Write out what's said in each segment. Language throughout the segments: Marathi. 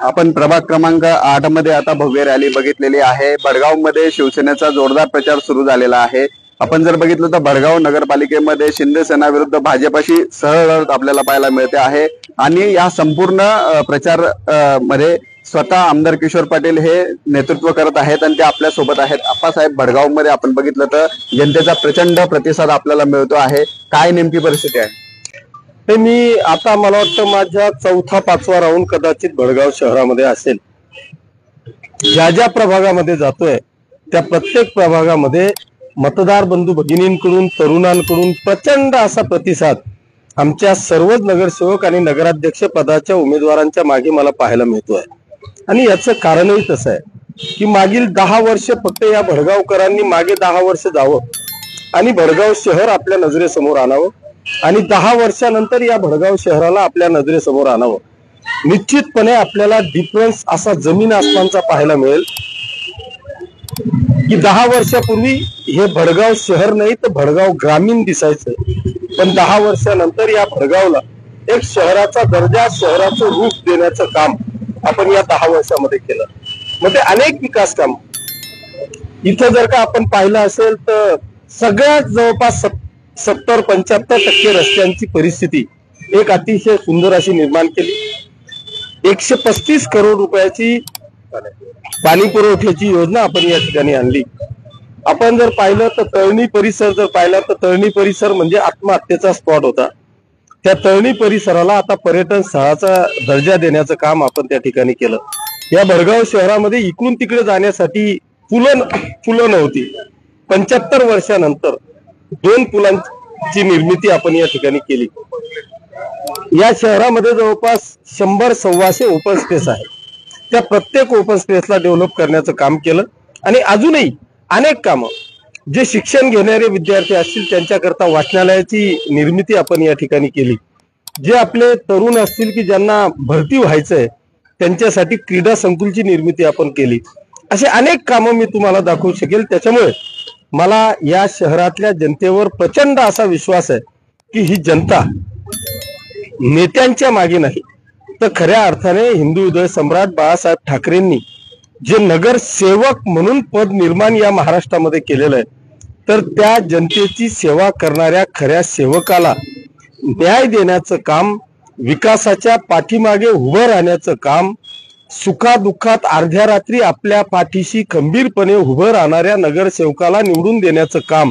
आपण प्रभाग क्रमांक 8 मध्ये आता भव्य रॅली बघितलेली आहे। भडगाव मध्ये शिवसेनेचा जोरदार प्रचार सुरू झालेला आहे। आपण जर बघितलं तर भडगाव नगरपालिकेमध्ये शिंदे सेना विरुद्ध भाजपशी सहलढत आपल्याला पाहायला मिळते आहे। आणि या संपूर्ण प्रचार मध्ये स्वतः आमदार किशोर पाटील हे नेतृत्व करत आहेत आणि ते आपल्या सोबत आहेत। आप्पासाहेब, भडगाव मध्ये आपण बघितलं तर जनतेचा प्रचंड प्रतिसाद आपल्याला मिळतो आहे। काय नेमकी परिस्थिती आहे? मी आता मला वाटतं माझ्या 4-5वा राऊंड कदाचित भडगाव शहरामध्ये असेल। ज्या ज्या प्रभागामध्ये जातोय त्या प्रत्येक प्रभागामध्ये मतदार बंधू भगिनींकडून, तरुणांकडून प्रचंड असा प्रतिसाद आमच्या सर्वच नगरसेवक आणि नगराध्यक्ष पदाच्या उमेदवारांच्या मागे मला पाहायला मिळतोय। आणि याचं कारणही तसं आहे की मागील 10 वर्ष फक्त या भडगावकरांनी मागे 10 वर्ष जावं आणि भडगाव शहर आपल्या नजरेसमोर आणावं आणि 10 वर्षानंतर या भडगाव शहराला आपल्या नजरेसमोर आणावं। निश्चितपणे आपल्याला डिफरन्स असा जमीन आसमानचा पाहायला मिळेल की 10 वर्षापूर्वी हे भडगाव शहर नाही तर भडगाव ग्रामीण दिसायचं, पण 10 वर्षानंतर या भडगावला एक शहराचा दर्जा, शहराचं रूप देण्याचं काम आपण या 10 वर्षामध्ये केलं। मग ते अनेक विकास काम इथं जर का आपण पाहिलं असेल तर सगळ्यात जवळपास 70-75% रस्त्यांची परिस्थिती एक अतिशय सुंदर अशी निर्माण केली। 135 करोड रुपयाची पाणी पुरवठ्याची योजना आपण या ठिकाणी आणली। आपण जर पाहिलं तर तळणी परिसर जर पाहिला तर तळणी परिसर म्हणजे आत्महत्येचा स्पॉट होता। त्या तळणी परिसराला आता पर्यटन स्थळाचा दर्जा देण्याचं काम आपण त्या ठिकाणी केलं। या भडगाव शहरामध्ये इकडून तिकडे जाण्यासाठी पुलं नव्हती। 75 वर्षानंतर 2 पुलांची निर्मिती आपण या ठिकाणी केली। या शहरामध्ये जवळपास 100-125 ओपन स्पेस आहे। त्या प्रत्येक ओपन स्पेसला डेव्हलप करण्याचं काम केलं आणि अजूनही अनेक कामं जे शिक्षण घेणारे विद्यार्थी असतील त्यांच्याकरता वाचनालयाची निर्मिती आपण या ठिकाणी केली। जे आपले तरुण असतील की ज्यांना भरती व्हायचंय त्यांच्यासाठी क्रीडा संकुलची निर्मिती आपण केली। असे अनेक कामं मी तुम्हाला दाखवू शकेल। त्याच्यामुळे मला या शहरातल्या जनतेवर प्रचंड असा विश्वास आहे की ही जनता नेत्यांच्या मागे नाही तर खऱ्या अर्थाने हिंदू हृदय सम्राट बाळासाहेब ठाकरेंनी जे नगरसेवक म्हणून पद निर्माण या महाराष्ट्रामध्ये केलेलं आहे तर त्या जनतेची सेवा करणाऱ्या खऱ्या सेवकाला न्याय देण्याचं काम, विकासाच्या पाठीमागे उभं राहण्याचं काम, सुखादुःखात अर्ध्या रात्री आपल्या पाठीशी खंबीरपणे उभं राहणाऱ्या नगरसेवकाला निवडून देण्याचं काम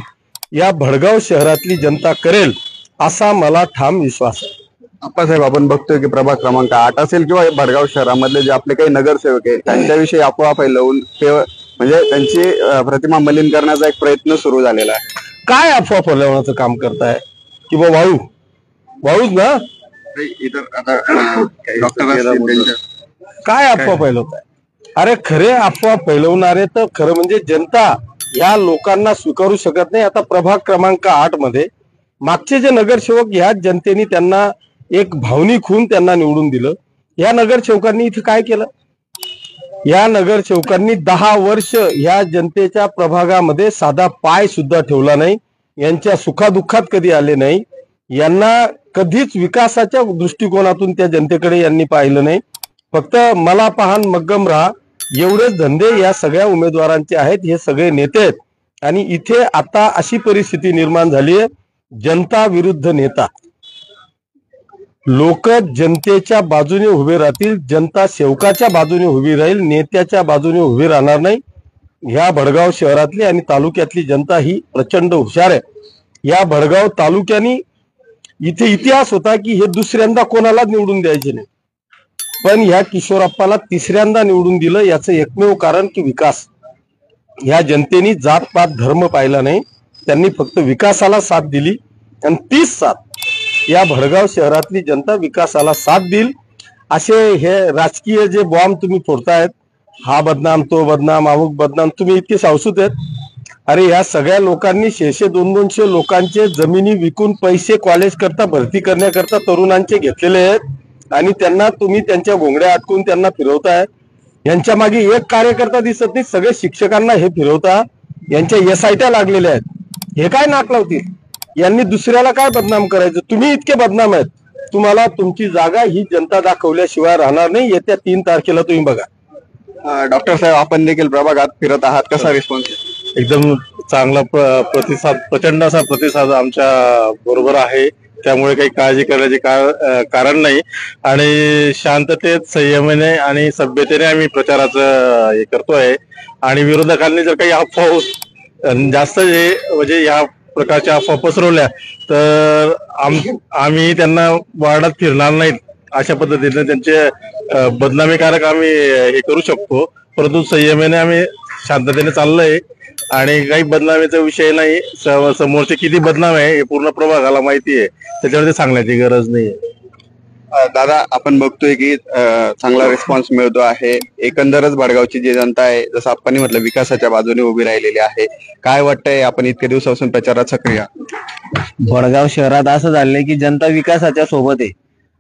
या भडगाव शहरातली जनता करेल असा मला ठाम विश्वास आहे। आप्पासाहेब, आपण बघतोय की प्रभाग क्रमांक 8 असेल किंवा भडगाव शहरामधले जे आपले काही नगरसेवक आहेत त्यांच्याविषयी अफवा फैलवून म्हणजे त्यांची प्रतिमा मलिन करण्याचा एक प्रयत्न सुरू झालेला आहे। काय अफवा फैलवण्याचं काम करताय की वाळूच ना काय अफवा फैलवताय? अरे खरे अफवा फैलवणारे तर खरं म्हणजे जनता या लोकांना स्वीकारू शकत नाही। आता प्रभाग क्रमांक 8 मध्ये मागचे जे नगरसेवक ह्या जनतेने त्यांना एक भावनिक होऊन त्यांना निवडून दिलं। या नगरसेवकांनी इथे काय केलं? या नगरसेवकांनी 10 वर्ष या जनतेच्या प्रभागामध्ये साधा पाय सुद्धा ठेवला नाही। यांच्या सुखादुःखात कधी आले नाही। यांना कधीच विकासाच्या दृष्टिकोनातून त्या जनतेकडे यांनी पाहिलं नाही। फक्त मला पाहन मग्गम राहा एवढेच धंदे या सगळ्या उमेदवारांचे आहेत। हे सगळे नेते आहेत आणि इथे आता अशी परिस्थिती निर्माण झाली आहे, जनता विरुद्ध नेता। लोक जनतेच्या बाजूने उभे राहतील, जनता सेवकाच्या बाजूने उभी राहील, नेत्याच्या बाजूने उभी राहणार नाही। ह्या भडगाव शहरातली आणि तालुक्यातली जनता ही प्रचंड हुशार आहे। या भडगाव तालुक्यानी इथे इतिहास होता की हे दुसऱ्यांदा कोणाला निवडून द्यायचे नाही, पण ह्या किशोरप्पाला तिसऱ्यांदा निवडून दिलं। याचं एकमेव कारण की विकास। ह्या जनतेने जातपात धर्म पाहिला नाही, त्यांनी फक्त विकासाला साथ दिली आणि 30 साथ या भडगाव शहरातली जनता विकासाला साथ देईल। असे हे राजकीय जे बॉम्ब तुम्ही फोडतायत, हा बदनाम तो बदनाम अमुक बदनाम, तुम्ही इतके सावसूत आहेत। अरे या सगळ्या लोकांनी 100-200 लोकांचे जमिनी विकून पैसे कॉलेज करता भरती करण्याकरता तरुणांचे घेतलेले आहेत आणि त्यांना तुम्ही त्यांच्या घोंगड्या अटकून त्यांना फिरवताय। यांच्या मागे एक कार्यकर्ता दिसत नाही, सगळे शिक्षकांना हे फिरवता। यांच्या SIT लागलेल्या आहेत। हे काय नाक लावतील? यांनी दुसऱ्याला काय बदनाम करायचं? तुम्ही इतके बदनाम आहेत तुम्हाला तुमची जागा ही जनता दाखवल्याशिवाय राहणार नाही. येत्या 3 तारखेला तुम्ही बघा. डॉक्टर साहेब, आपण देखील प्रभागात फिरत आहात, कसा रिस्पॉन्स? एकदम चांगला प्रतिसाद, प्रचंड असा प्रतिसाद आमच्या बरोबर आहे. त्यामुळे काही काळजी करण्याचे कारण नाही आणि शांततेत, संयमाने आणि सभ्यतेने आम्ही प्रचाराचं हे करतोय. आणि विरोधकांनी जर काही अफवा जास्त म्हणजे या प्रकारच्या अफवा पसरवल्या तर आम्ही त्यांना वार्डात फिरणार नाहीत, अशा पद्धतीने त्यांचे बदनामीकारक आम्ही हे करू शकतो. परंतु संयमाने आम्ही शांततेने चाललोय आणि काही बदनामीचा विषय नाही. समोरचे किती बदनाम आहे हे पूर्ण प्रभागाला माहिती आहे, त्याच्यावरती सांगण्याची गरज नाही. दादा, आपण बघतोय की चांगला रिस्पॉन्स मिळतो आहे. एकंदरच भडगावची जी जनता आहे, जसं आपण म्हटलं, विकासाच्या बाजूने उभी राहिलेली आहे. काय वाटतंय, आपण इतक्या दिवसापासून प्रचारात सक्रिय? भडगाव शहरात असं झालंय की जनता विकासाच्या सोबत आहे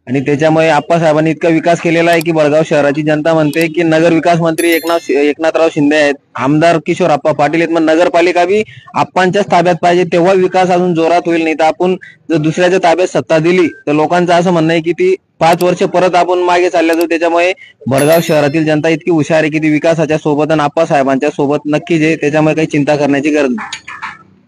आणि त्याच्यामुळे आप्पासाहेबांनी इतका विकास केलेला आहे की भडगाव शहराची जनता म्हणते की नगर विकास मंत्री एकनाथराव शिंदे आहेत, आमदार किशोरप्पा पाटील आहेत, मग नगरपालिका बी आप्पांच्याच ताब्यात पाहिजे, तेव्हा विकास अजून जोरात होईल. नाही तर आपण जर दुसऱ्याच्या ताब्यात सत्ता दिली तर लोकांचं असं म्हणणं आहे की ती 5 वर्ष परत आपण मागे चालल्या जाऊ. त्याच्यामुळे भडगाव शहरातील जनता इतकी हुशार आहे की ती विकासाच्या सोबत आणि आप्पासाहेबांच्या सोबत नक्कीच आहे. त्याच्यामुळे काही चिंता करण्याची गरज नाही.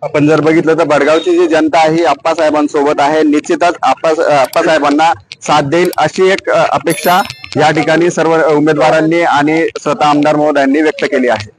आपण जर बघितलं तर भडगावची जी जनता आहे ही आप्पासाहेबांसोबत आहे. निश्चितच आप्पासाहेबांना साथ देईल अशी एक अपेक्षा या ठिकाणी सर्व उमेदवारांनी आणि स्वतः आमदार महोदयांनी व्यक्त केली आहे.